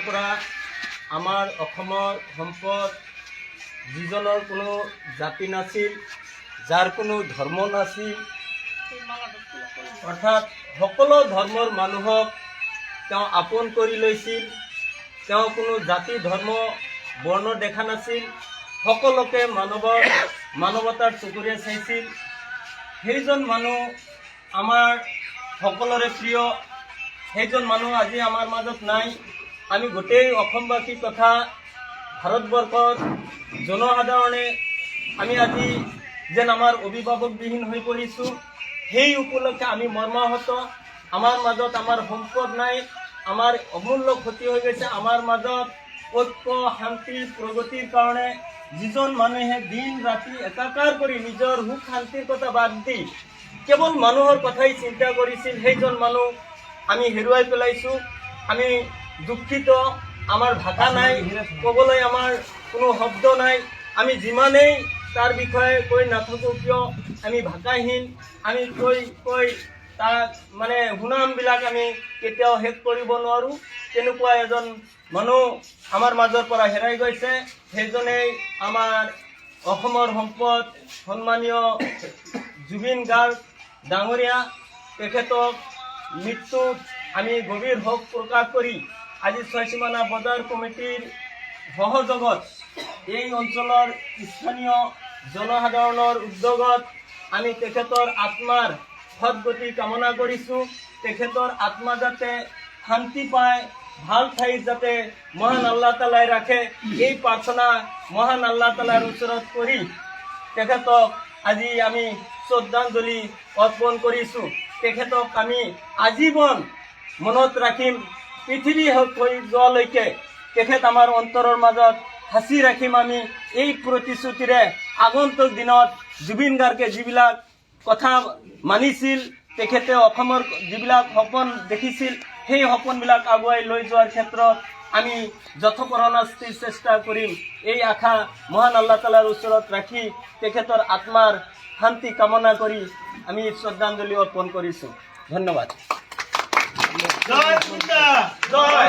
পৰা আমাৰ অসমৰ সম্পদ যিজনৰ কোনো জাতি নাছিল, যাৰ কোনো ধৰ্ম নাছিল, অৰ্থাৎ সকলো ধৰ্মৰ মানুহক তেওঁ আপোন কৰি লৈছিল। তেওঁ কোনো জাতি ধৰ্ম বৰ্ণ দেখা নাছিল, সকলোকে মানৱতাৰ চকুৰে চাইছিল। সেইজন মানুহ আমাৰ সকলোৰে প্ৰিয়। সেইজন মানুহ আজি আমাৰ মাজত নাই। আমি গোটেই অসমবাসী তথা ভাৰতবৰ্ষৰ জনসাধাৰণে আমি আজি যেন আমাৰ অভিভাৱকবিহীন হৈ পৰিছোঁ, সেই উপলক্ষে আমি মৰ্মাহত। আমাৰ মাজত আমাৰ সম্পদ নাই, আমাৰ অমূল্য ক্ষতি হৈ গৈছে। আমাৰ মাজত ঐক্য, শান্তি, প্ৰগতিৰ কাৰণে যিজন মানুহে দিন ৰাতি একাকাৰ কৰি নিজৰ সুখ শান্তিৰ কথা বাদ দি কেৱল মানুহৰ কথাই চিন্তা কৰিছিল, সেইজন মানুহ আমি হেৰুৱাই পেলাইছোঁ। আমি দুখিত। আমাৰ ভাষা নাই, ক'বলৈ আমাৰ কোনো শব্দ নাই। আমি যিমানেই তাৰ বিষয়ে কৈ নাথাকোঁ কিয় আমি ভাষাহীন। আমি কৈ তাক সুনামবিলাক আমি কেতিয়াও শেষ কৰিব নোৱাৰোঁ। তেনেকুৱা এজন মানুহ আমাৰ মাজৰ পৰা হেৰাই গৈছে। সেইজনেই আমাৰ অসমৰ সম্পদ সন্মানীয় জুবিন গাৰ্গ ডাঙৰীয়া। তেখেতক মৃত্যুত আমি গভীৰ শোক প্ৰকাশ কৰি আজি ছয়সীমানা বজাৰ কমিটিৰ সহযোগত এই অঞ্চলৰ স্থানীয় জনসাধাৰণৰ উদ্যোগত আমি তেখেতৰ আত্মাৰ সদ্গতি কামনা কৰিছোঁ। তেখেতৰ আত্মা যাতে শান্তি পায়, ভাল ঠাইত যাতে মহান আল্লাহ তালাই ৰাখে, এই প্ৰাৰ্থনা মহান আল্লাহ তালাৰ ওচৰত কৰি তেখেতক আজি আমি শ্ৰদ্ধাঞ্জলি অৰ্পণ কৰিছোঁ। তেখেতক আমি আজীৱন মনত ৰাখিম। পৃথিৱী হৈ যোৱালৈকে তেখেত আমাৰ অন্তৰৰ মাজত সাঁচি ৰাখিম। আমি এই প্ৰতিশ্ৰুতিৰে আগন্তুক দিনত জুবিন গাৰ্গে যিবিলাক কথা মানিছিল, তেখেতে অসমৰ যিবিলাক সপোন দেখিছিল, সেই সপোনবিলাক আগুৱাই লৈ যোৱাৰ ক্ষেত্ৰত আমি যথোপৰোনাস্তি চেষ্টা কৰিম। এই আশা মহান আল্লাহ তালাৰ ওচৰত ৰাখি তেখেতৰ আত্মাৰ শান্তি কামনা কৰি আমি শ্ৰদ্ধাঞ্জলি অৰ্পণ কৰিছোঁ। ধন্যবাদ। জয়